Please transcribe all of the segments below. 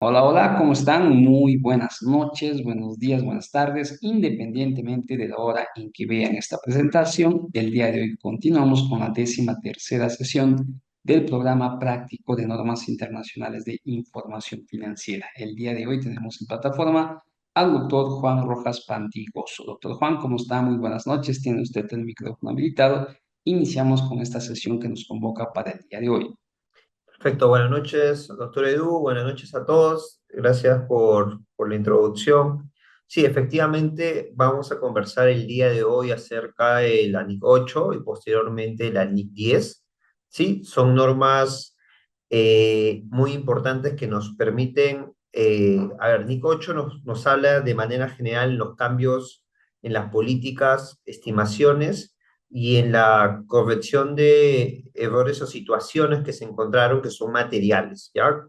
Hola, hola, ¿cómo están? Muy buenas noches, buenos días, buenas tardes, independientemente de la hora en que vean esta presentación. El día de hoy continuamos con la 13ª sesión del programa práctico de normas internacionales de información financiera. El día de hoy tenemos en plataforma al doctor Juan Rojas Pantigoso. Doctor Juan, ¿cómo está? Muy buenas noches, tiene usted el micrófono habilitado. Iniciamos con esta sesión que nos convoca para el día de hoy. Perfecto, buenas noches, doctor Edu, buenas noches a todos. Gracias por la introducción. Sí, efectivamente, vamos a conversar el día de hoy acerca de la NIC 8 y posteriormente la NIC 10. Sí, son normas muy importantes que nos permiten, NIC 8 nos habla de manera general los cambios en las políticas, estimaciones y en la corrección de errores o situaciones que se encontraron que son materiales, ¿ya?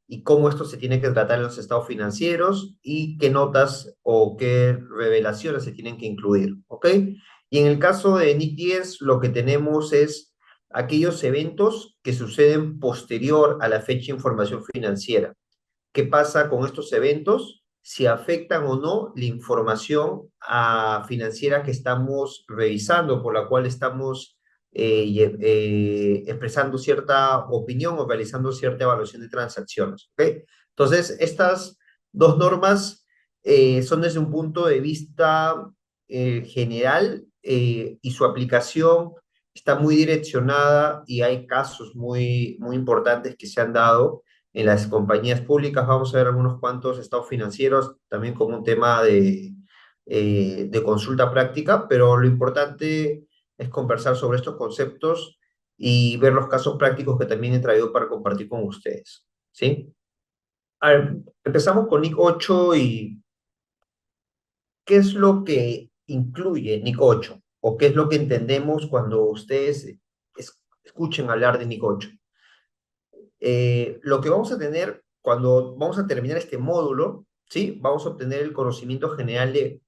Y cómo esto se tiene que tratar en los estados financieros y qué notas o qué revelaciones se tienen que incluir, ¿ok? Y en el caso de NIC 10, lo que tenemos es aquellos eventos que suceden posterior a la fecha de información financiera. ¿Qué pasa con estos eventos? Si afectan o no la información financiera que estamos revisando, por la cual estamos expresando cierta opinión o realizando cierta evaluación de transacciones. ¿Ok? Entonces, estas dos normas son desde un punto de vista general y su aplicación está muy direccionada y hay casos muy importantes que se han dado en las compañías públicas. Vamos a ver algunos cuantos estados financieros, también como un tema de consulta práctica, pero lo importante es conversar sobre estos conceptos y ver los casos prácticos que también he traído para compartir con ustedes. ¿Sí? A ver, empezamos con NIC 8 y ¿qué es lo que incluye NIC 8? ¿O qué es lo que entendemos cuando ustedes escuchen hablar de NIC 8? Lo que vamos a tener cuando vamos a terminar este módulo, ¿sí? Vamos a obtener el conocimiento general de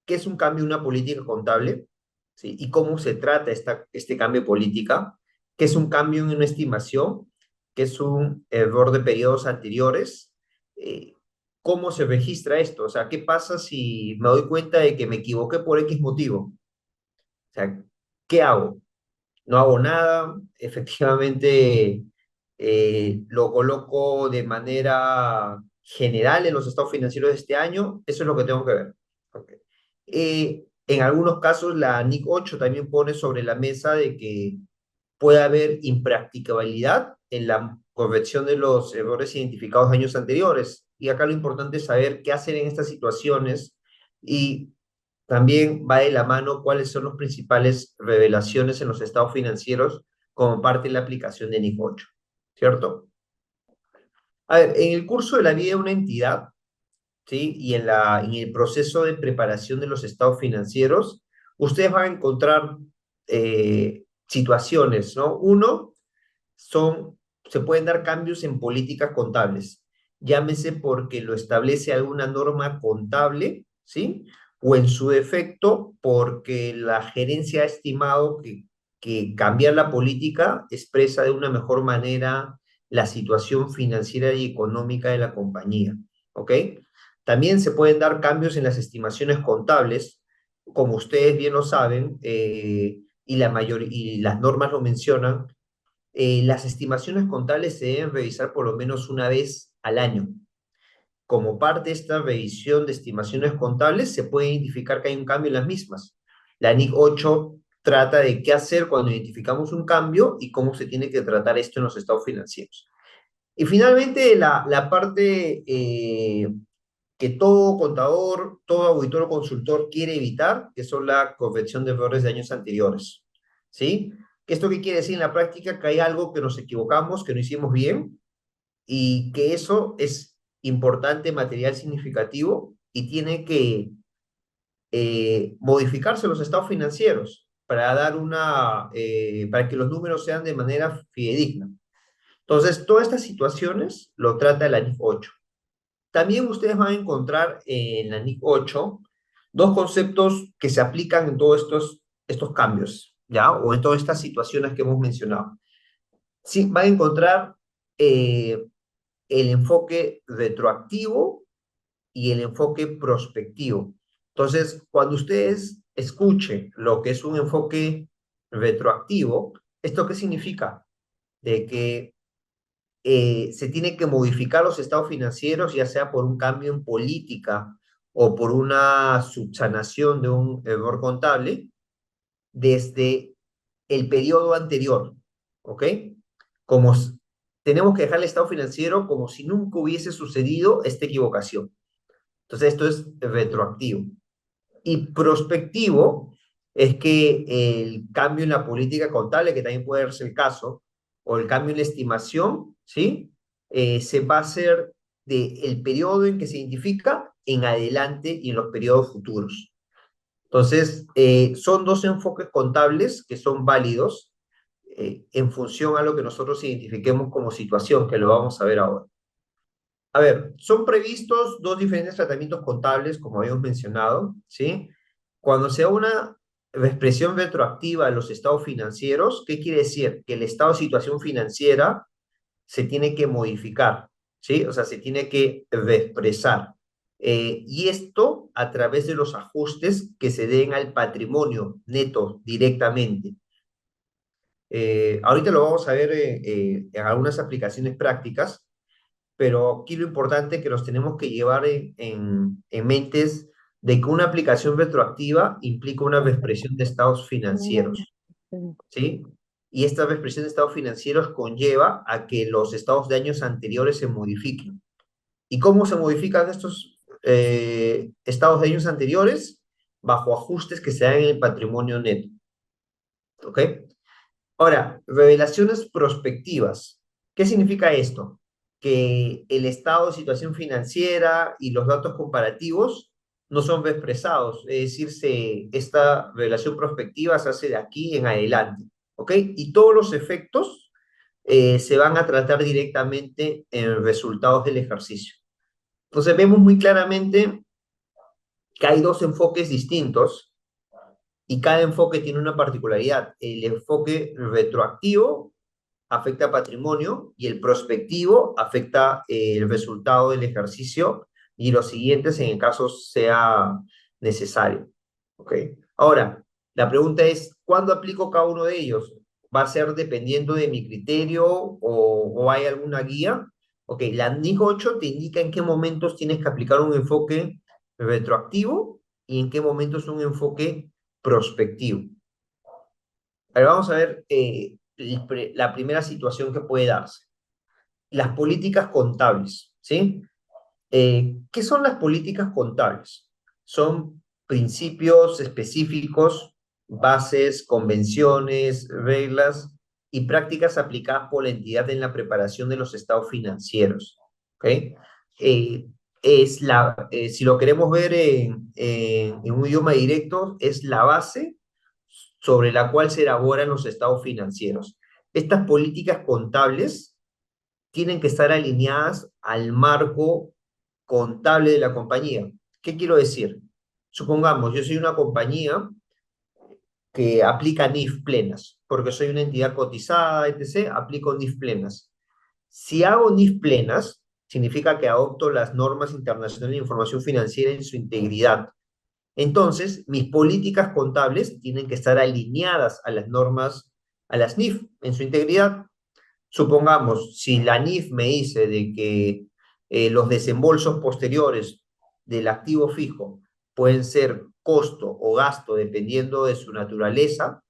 qué es un cambio en una política contable, ¿sí? Y cómo se trata este cambio de política, qué es un cambio en una estimación, qué es un error de periodos anteriores, eh, cómo se registra esto, o sea, qué pasa si me doy cuenta de que me equivoqué por X motivo, o sea, ¿qué hago? No hago nada, efectivamente lo coloco de manera general en los estados financieros de este año, eso es lo que tengo que ver. Ok. En algunos casos la NIC 8 también pone sobre la mesa de que puede haber impracticabilidad en la corrección de los errores identificados años anteriores. Y acá lo importante es saber qué hacer en estas situaciones y también va de la mano cuáles son las principales revelaciones en los estados financieros como parte de la aplicación de NIC 8, ¿cierto? A ver, en el curso de la vida de una entidad, ¿sí? Y en el proceso de preparación de los estados financieros, ustedes van a encontrar situaciones, ¿no? Uno, se pueden dar cambios en políticas contables, llámese porque lo establece alguna norma contable, ¿sí? O en su defecto, porque la gerencia ha estimado que cambiar la política expresa de una mejor manera la situación financiera y económica de la compañía, ¿ok? También se pueden dar cambios en las estimaciones contables, como ustedes bien lo saben, y las normas lo mencionan. Las estimaciones contables se deben revisar por lo menos una vez al año. Como parte de esta revisión de estimaciones contables, se puede identificar que hay un cambio en las mismas. La NIC 8 trata de qué hacer cuando identificamos un cambio y cómo se tiene que tratar esto en los estados financieros. Y finalmente, la parte que todo contador, todo auditor o consultor quiere evitar, que son la corrección de errores de años anteriores. ¿Sí? ¿Esto qué quiere decir en la práctica? Que hay algo que nos equivocamos, que no hicimos bien, y que eso es importante, material significativo, y tiene que modificarse los estados financieros para para que los números sean de manera fidedigna. Entonces, todas estas situaciones lo trata la NIF 8. También ustedes van a encontrar en la NIC 8 dos conceptos que se aplican en todos estos cambios, ¿ya? O en todas estas situaciones que hemos mencionado. Sí, van a encontrar el enfoque retroactivo y el enfoque prospectivo. Entonces, cuando ustedes escuchen lo que es un enfoque retroactivo, ¿esto qué significa? De que se tiene que modificar los estados financieros, ya sea por un cambio en política o por una subsanación de un error contable, desde el periodo anterior, ¿ok? Como tenemos que dejar el estado financiero como si nunca hubiese sucedido esta equivocación. Entonces, esto es retroactivo. Y prospectivo es que el cambio en la política contable, que también puede ser el caso, o el cambio en la estimación, ¿sí? Se va a hacer del periodo en que se identifica en adelante y en los periodos futuros. Entonces, son dos enfoques contables que son válidos en función a lo que nosotros identifiquemos como situación, que lo vamos a ver ahora. A ver, son previstos dos diferentes tratamientos contables, como habíamos mencionado, ¿sí? Cuando se da una expresión retroactiva de los estados financieros, ¿qué quiere decir? Que el estado de situación financiera se tiene que modificar, ¿sí? O sea, se tiene que reexpresar. Y esto a través de los ajustes que se den al patrimonio neto directamente. Ahorita lo vamos a ver en algunas aplicaciones prácticas, pero aquí lo importante que nos tenemos que llevar en mente es de que una aplicación retroactiva implica una reexpresión de estados financieros, ¿sí? Y esta reexpresión de estados financieros conlleva a que los estados de años anteriores se modifiquen. ¿Y cómo se modifican estos estados de años anteriores? Bajo ajustes que se dan en el patrimonio neto, ¿ok? Ahora, revelaciones prospectivas. ¿Qué significa esto? Que el estado de situación financiera y los datos comparativos no son expresados, es decir, esta revelación prospectiva se hace de aquí en adelante, ¿ok? Y todos los efectos se van a tratar directamente en resultados del ejercicio. Entonces vemos muy claramente que hay dos enfoques distintos y cada enfoque tiene una particularidad. El enfoque retroactivo afecta patrimonio y el prospectivo afecta el resultado del ejercicio y los siguientes en el caso sea necesario. ¿Ok? Ahora, la pregunta es, ¿cuándo aplico cada uno de ellos? ¿Va a ser dependiendo de mi criterio o hay alguna guía? Ok, la NIC 8 te indica en qué momentos tienes que aplicar un enfoque retroactivo y en qué momentos un enfoque prospectivo. Ahora vamos a ver la primera situación que puede darse. Las políticas contables, ¿sí? ¿Qué son las políticas contables? Son principios específicos, bases, convenciones, reglas y prácticas aplicadas por la entidad en la preparación de los estados financieros, ¿ok? Eh, si lo queremos ver en un idioma directo, es la base sobre la cual se elaboran los estados financieros. Estas políticas contables tienen que estar alineadas al marco contable de la compañía. ¿Qué quiero decir? Supongamos, yo soy una compañía que aplica NIF plenas, porque soy una entidad cotizada, etc., aplico NIF plenas. Si hago NIF plenas, significa que adopto las normas internacionales de información financiera en su integridad. Entonces, mis políticas contables tienen que estar alineadas a las normas, a las NIF en su integridad. Supongamos, si la NIF me dice de que los desembolsos posteriores del activo fijo pueden ser costo o gasto dependiendo de su naturaleza,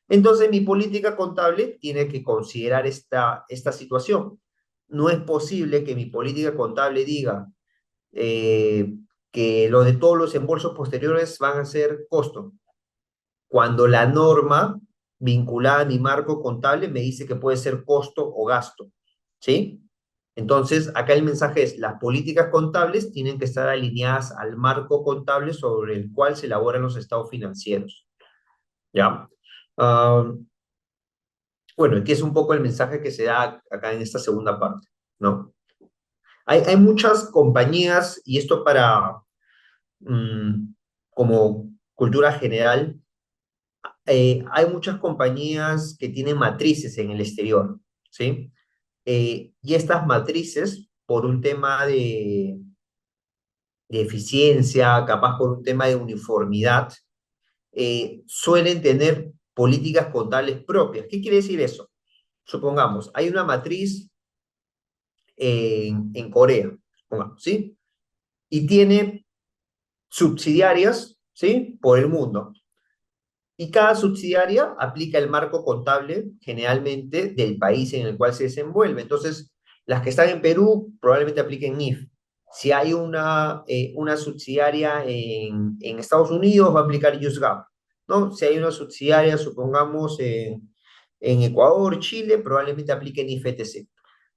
entonces mi política contable tiene que considerar esta situación. No es posible que mi política contable diga eh, que lo de todos los desembolsos posteriores van a ser costo, cuando la norma vinculada a mi marco contable me dice que puede ser costo o gasto, ¿sí? Entonces, acá el mensaje es, las políticas contables tienen que estar alineadas al marco contable sobre el cual se elaboran los estados financieros, ¿ya? Ah, bueno, aquí es un poco el mensaje que se da acá en esta segunda parte, ¿no? Hay muchas compañías, y esto para, como cultura general, hay muchas compañías que tienen matrices en el exterior, ¿sí? Y estas matrices por un tema de eficiencia, capaz por un tema de uniformidad, suelen tener políticas contables propias. ¿Qué quiere decir eso? Supongamos, hay una matriz en Corea, supongamos, ¿sí? Y tiene subsidiarias, ¿sí? Por el mundo. Y cada subsidiaria aplica el marco contable generalmente del país en el cual se desenvuelve. Entonces, las que están en Perú probablemente apliquen NIF. Si hay una subsidiaria en Estados Unidos, va a aplicar USGAP, ¿no? Si hay una subsidiaria, supongamos, en Ecuador, Chile, probablemente aplique NIF ETC.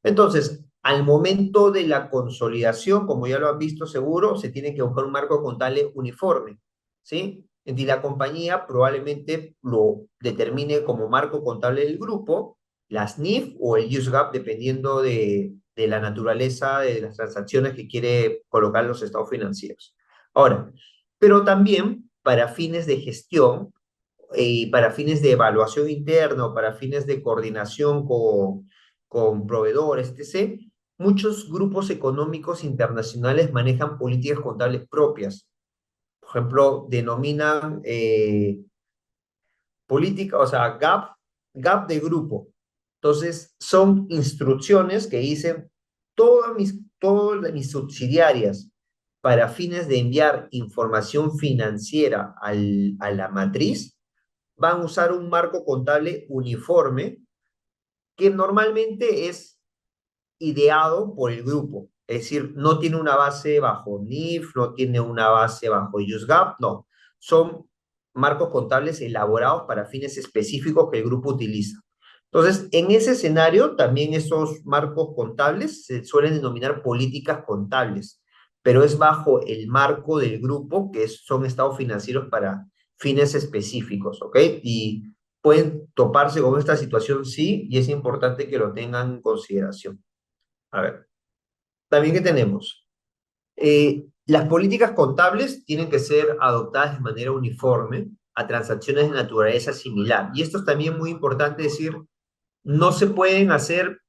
Entonces, al momento de la consolidación, como ya lo han visto seguro, se tiene que buscar un marco contable uniforme, ¿sí? Y la compañía probablemente lo determine como marco contable del grupo, las NIF o el USGAP, dependiendo de la naturaleza de las transacciones que quiere colocar los estados financieros. Ahora, pero también para fines de gestión y para fines de evaluación interna o para fines de coordinación con proveedores, etc., muchos grupos económicos internacionales manejan políticas contables propias. Por ejemplo, denominan política, o sea, gap de grupo. Entonces, son instrucciones que dicen todas mis subsidiarias para fines de enviar información financiera a la matriz van a usar un marco contable uniforme que normalmente es ideado por el grupo. Es decir, no tiene una base bajo NIF, no tiene una base bajo USGAP, no. Son marcos contables elaborados para fines específicos que el grupo utiliza. Entonces, en ese escenario, también esos marcos contables se suelen denominar políticas contables, pero es bajo el marco del grupo, que son estados financieros para fines específicos, ¿ok? Y pueden toparse con esta situación, sí, y es importante que lo tengan en consideración. A ver, también que tenemos. Las políticas contables tienen que ser adoptadas de manera uniforme a transacciones de naturaleza similar. Y esto es también muy importante decir, no se pueden hacer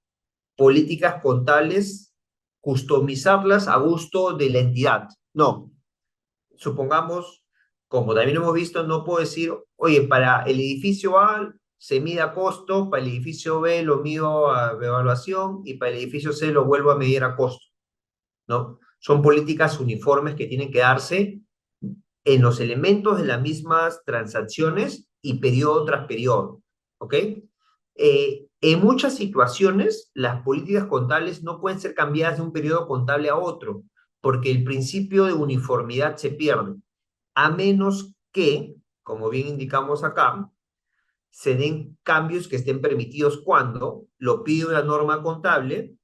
políticas contables, customizarlas a gusto de la entidad. No. Supongamos, como también hemos visto, no puedo decir, oye, para el edificio A se mide a costo, para el edificio B lo mido a evaluación y para el edificio C lo vuelvo a medir a costo. ¿No? Son políticas uniformes que tienen que darse en los elementos de las mismas transacciones y periodo tras periodo, ¿ok? En muchas situaciones, las políticas contables no pueden ser cambiadas de un periodo contable a otro, porque el principio de uniformidad se pierde, a menos que, como bien indicamos acá, se den cambios que estén permitidos cuando lo pide una norma contable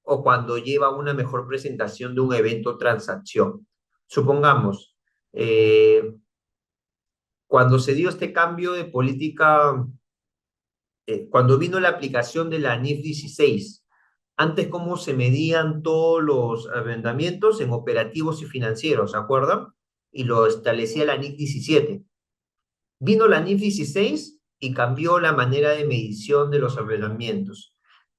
o cuando lleva una mejor presentación de un evento transacción. Supongamos, cuando se dio este cambio de política, cuando vino la aplicación de la NIF 16, antes cómo se medían todos los arrendamientos en operativos y financieros, ¿se acuerdan? Y lo establecía la NIF 17. Vino la NIF 16 y cambió la manera de medición de los arrendamientos.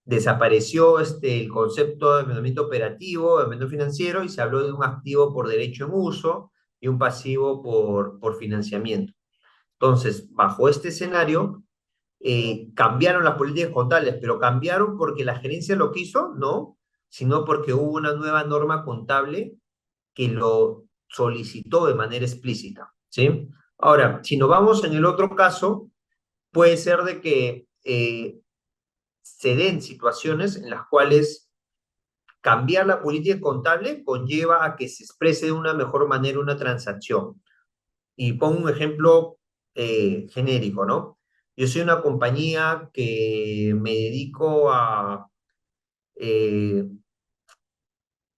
Desapareció el concepto de arrendamiento operativo, de arrendamiento financiero, y se habló de un activo por derecho en uso y un pasivo por financiamiento. Entonces, bajo este escenario, cambiaron las políticas contables, pero cambiaron porque la gerencia lo quiso, no, sino porque hubo una nueva norma contable que lo solicitó de manera explícita, ¿sí? Ahora, si nos vamos en el otro caso, puede ser de que se den situaciones en las cuales cambiar la política contable conlleva a que se exprese de una mejor manera una transacción. Y pongo un ejemplo genérico, ¿no? Yo soy una compañía que me dedico eh,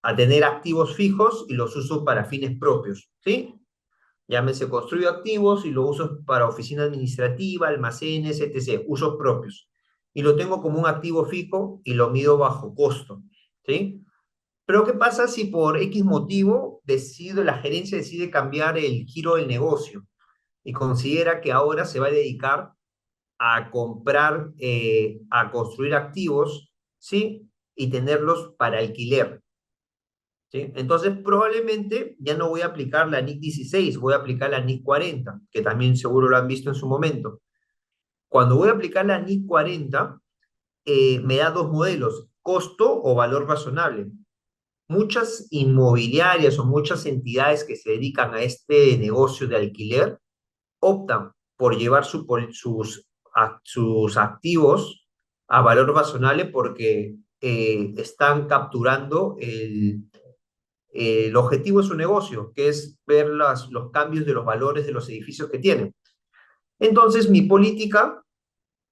a tener activos fijos y los uso para fines propios, ¿sí? Llámese construyo activos y lo uso para oficina administrativa, almacenes, etc., usos propios. Y lo tengo como un activo fijo y lo mido bajo costo, ¿sí? Pero ¿qué pasa si por X motivo la gerencia decide cambiar el giro del negocio y considera que ahora se va a dedicar a comprar, a construir activos, ¿sí? Y tenerlos para alquiler. ¿sí? Entonces, probablemente ya no voy a aplicar la NIC 16, voy a aplicar la NIC 40, que también seguro lo han visto en su momento. Cuando voy a aplicar la NIC 40, me da dos modelos, costo o valor razonable. Muchas inmobiliarias o muchas entidades que se dedican a este negocio de alquiler optan por llevar sus activos a valor razonable porque están capturando el objetivo de su negocio, que es ver los cambios de los valores de los edificios que tienen. Entonces, mi política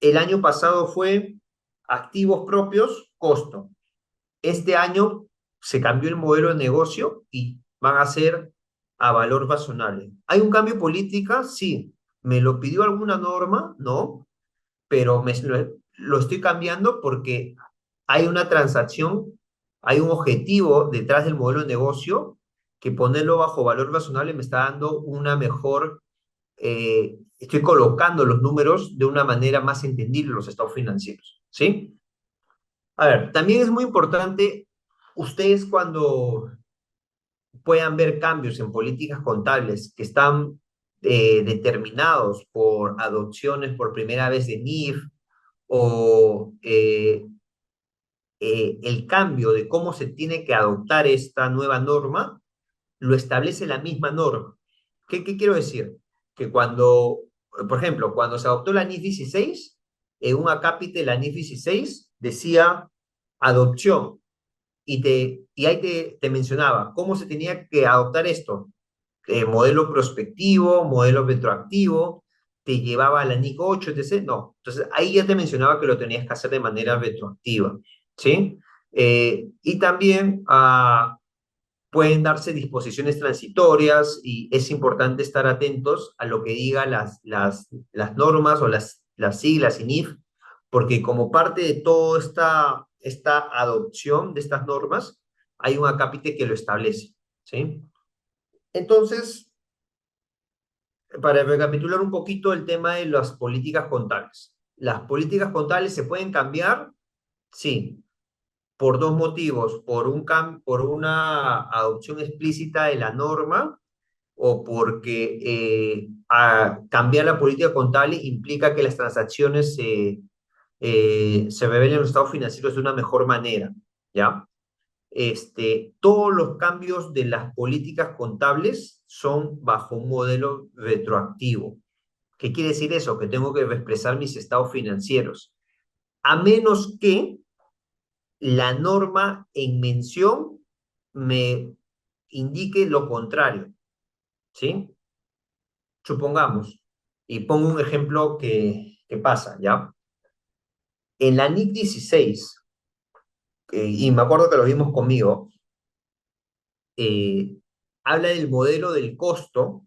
el año pasado fue activos propios, costo. Este año se cambió el modelo de negocio y van a ser a valor razonable. ¿Hay un cambio de política? Sí. ¿Me lo pidió alguna norma? No, pero lo estoy cambiando porque hay una transacción, hay un objetivo detrás del modelo de negocio que ponerlo bajo valor razonable me está dando una mejor, estoy colocando los números de una manera más entendible los estados financieros, ¿sí? A ver, también es muy importante, ustedes cuando puedan ver cambios en políticas contables que están determinados por adopciones por primera vez de NIF o el cambio de cómo se tiene que adoptar esta nueva norma, lo establece la misma norma. ¿Qué quiero decir? Que cuando, por ejemplo, cuando se adoptó la NIF 16, en un acápite de la NIF 16 decía adopción y ahí te mencionaba cómo se tenía que adoptar esto. Modelo prospectivo, modelo retroactivo, te llevaba a la NIC 8, etc. No, entonces ahí ya te mencionaba que lo tenías que hacer de manera retroactiva, ¿sí? Y también pueden darse disposiciones transitorias y es importante estar atentos a lo que digan las normas o las siglas INIF, porque como parte de toda esta adopción de estas normas, hay un acápite que lo establece, ¿sí? Entonces, para recapitular un poquito el tema de las políticas contables. ¿Las políticas contables se pueden cambiar? Sí, por dos motivos, por una adopción explícita de la norma o porque cambiar la política contable implica que las transacciones se revelen en los estados financieros de una mejor manera, ¿ya? Todos los cambios de las políticas contables son bajo un modelo retroactivo. ¿Qué quiere decir eso? Que tengo que expresar mis estados financieros, a menos que la norma en mención me indique lo contrario, ¿sí? Supongamos, y pongo un ejemplo que pasa, ¿ya? En la NIC 16, y me acuerdo que lo vimos conmigo, eh, habla del modelo del costo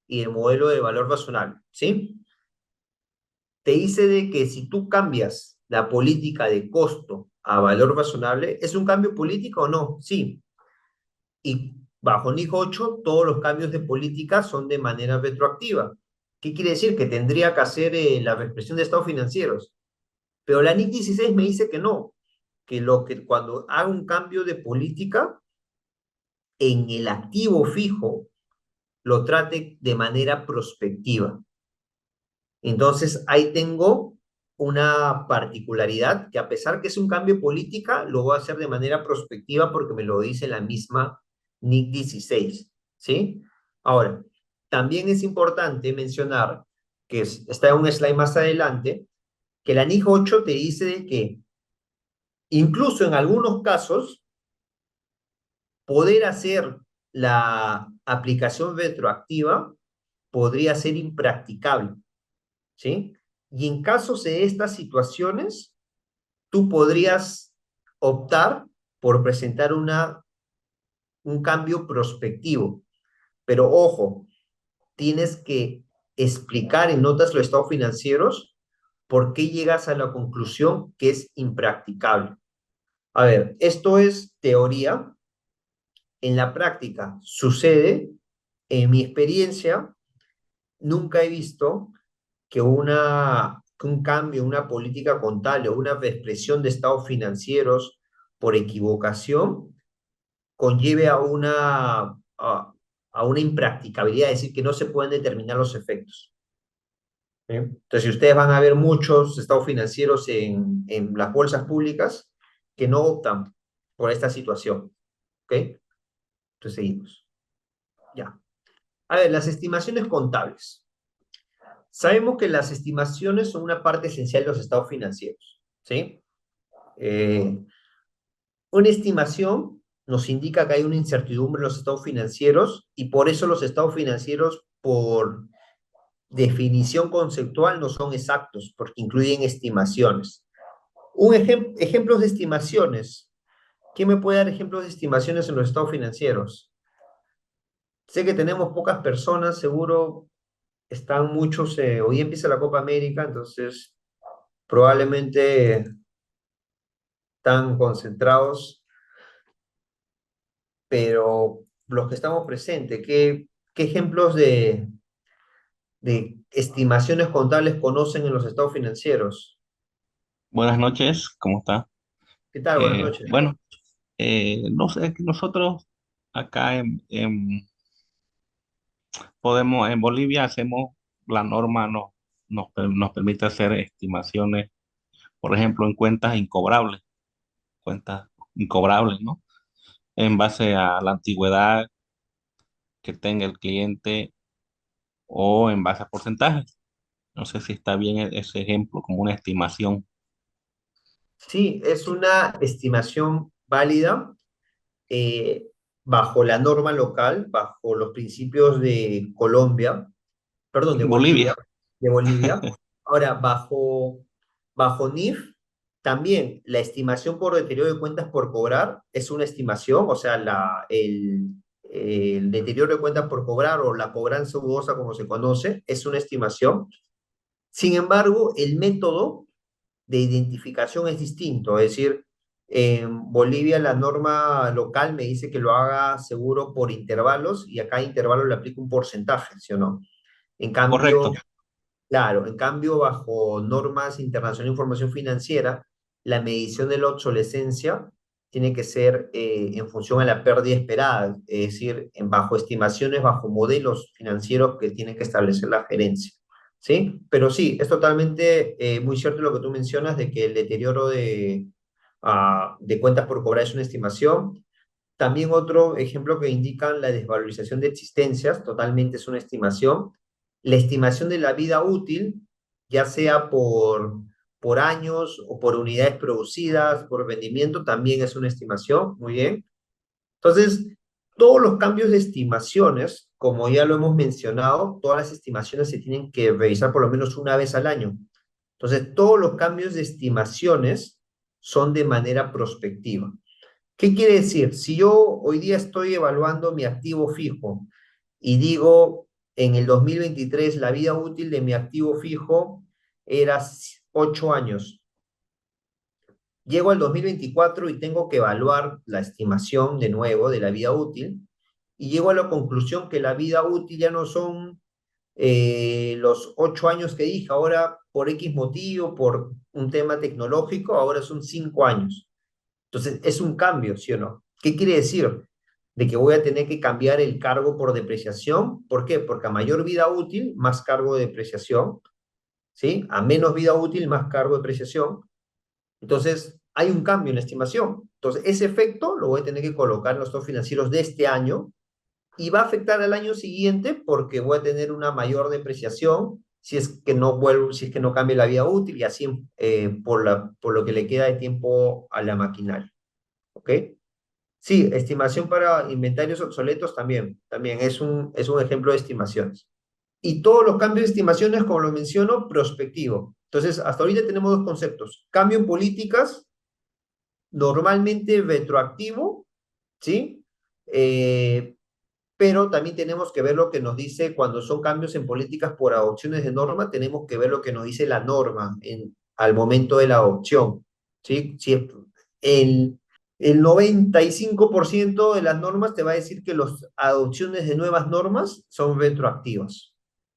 y el modelo de valor razonable, ¿sí? Te dice de que si tú cambias la política de costo a valor razonable, ¿es un cambio político o no? Sí. Y bajo NIC 8, todos los cambios de política son de manera retroactiva. ¿Qué quiere decir? Que tendría que hacer la reexpresión de estados financieros. Pero la NIC 16 me dice que no, que cuando haga un cambio de política en el activo fijo, lo trate de manera prospectiva. Entonces, ahí tengo una particularidad que a pesar que es un cambio de política, lo voy a hacer de manera prospectiva porque me lo dice la misma NIC 16, ¿sí? Ahora, también es importante mencionar que está en un slide más adelante, que la NIC 8 te dice de que incluso en algunos casos, poder hacer la aplicación retroactiva podría ser impracticable, ¿sí? Y en casos de estas situaciones, tú podrías optar por presentar un cambio prospectivo. Pero ojo, tienes que explicar en notas los estados financieros por qué llegas a la conclusión que es impracticable. A ver, esto es teoría. En la práctica sucede, en mi experiencia, nunca he visto que un cambio, una política contable o una expresión de estados financieros por equivocación conlleve a una impracticabilidad, es decir, que no se pueden determinar los efectos. ¿Sí? Entonces, si ustedes van a ver muchos estados financieros en las bolsas públicas que no optan por esta situación. ¿Ok? Entonces, seguimos. Ya. A ver, las estimaciones contables. Sabemos que las estimaciones son una parte esencial de los estados financieros. ¿Sí? Eh, una estimación nos indica que hay una incertidumbre en los estados financieros y por eso los estados financieros, por definición conceptual, no son exactos, porque incluyen estimaciones. Ejemplos de estimaciones. ¿Quién me puede dar ejemplos de estimaciones en los estados financieros? Sé que tenemos pocas personas, seguro están muchos, hoy empieza la Copa América, entonces probablemente están concentrados, pero los que estamos presentes, ¿qué ejemplos de estimaciones contables conocen en los estados financieros? Buenas noches, ¿cómo está? ¿Qué tal? Buenas noches. Bueno, no sé, que nosotros acá en Bolivia hacemos, la norma nos permite hacer estimaciones, por ejemplo, en cuentas incobrables, ¿no? En base a la antigüedad que tenga el cliente o en base a porcentajes. No sé si está bien ese ejemplo como una estimación. Sí, es una estimación válida eh, bajo la norma local, bajo los principios de Colombia, perdón, Bolivia, De Bolivia. Ahora, bajo NIF, también la estimación por deterioro de cuentas por cobrar es una estimación, o sea, el deterioro de cuentas por cobrar o la cobranza dudosa, como se conoce, es una estimación. Sin embargo, el método de identificación es distinto, es decir, en Bolivia la norma local me dice que lo haga seguro por intervalos y a cada intervalo le aplica un porcentaje, ¿sí o no? En cambio, correcto. claro, en cambio, bajo normas internacionales de información financiera, la medición de la obsolescencia tiene que ser en función a la pérdida esperada, es decir, bajo estimaciones, bajo modelos financieros que tiene que establecer la gerencia. ¿Sí? Pero sí, es totalmente muy cierto lo que tú mencionas de que el deterioro de cuentas por cobrar es una estimación. También otro ejemplo que indican la desvalorización de existencias, totalmente es una estimación. La estimación de la vida útil, ya sea por años o por unidades producidas, por rendimiento, también es una estimación. Muy bien. Entonces, todos los cambios de estimaciones, como ya lo hemos mencionado, todas las estimaciones se tienen que revisar por lo menos una vez al año. Entonces, todos los cambios de estimaciones son de manera prospectiva. ¿Qué quiere decir? Si yo hoy día estoy evaluando mi activo fijo y digo, en el 2023 la vida útil de mi activo fijo era 8 años. Llego al 2024 y tengo que evaluar la estimación de nuevo de la vida útil y llego a la conclusión que la vida útil ya no son los 8 años que dije, ahora por X motivo, por un tema tecnológico, ahora son 5 años. Entonces, es un cambio, ¿sí o no? ¿Qué quiere decir? De que voy a tener que cambiar el cargo por depreciación. ¿Por qué? Porque a mayor vida útil, más cargo de depreciación, ¿sí? A menos vida útil, más cargo de depreciación. Entonces, hay un cambio en la estimación. Entonces, ese efecto lo voy a tener que colocar en los estados financieros de este año y va a afectar al año siguiente porque voy a tener una mayor depreciación si es que no vuelvo, si es que no cambia la vida útil y así por lo que le queda de tiempo a la maquinaria. ¿Ok? Sí, estimación para inventarios obsoletos también es un ejemplo de estimaciones. Y todos los cambios de estimaciones, como lo menciono, prospectivo. Entonces, hasta ahorita tenemos dos conceptos. Cambio en políticas, normalmente retroactivo, ¿sí? Eh, pero también tenemos que ver lo que nos dice cuando son cambios en políticas por adopciones de norma, tenemos que ver lo que nos dice la norma al momento de la adopción, ¿sí? Si es, el, el 95% de las normas te va a decir que las adopciones de nuevas normas son retroactivas,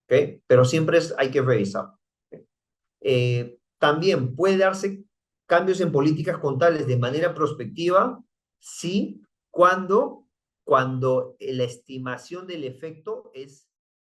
¿ok? Pero siempre hay que revisar. También puede darse cambios en políticas contables de manera prospectiva, sí, cuando, cuando la estimación del efecto es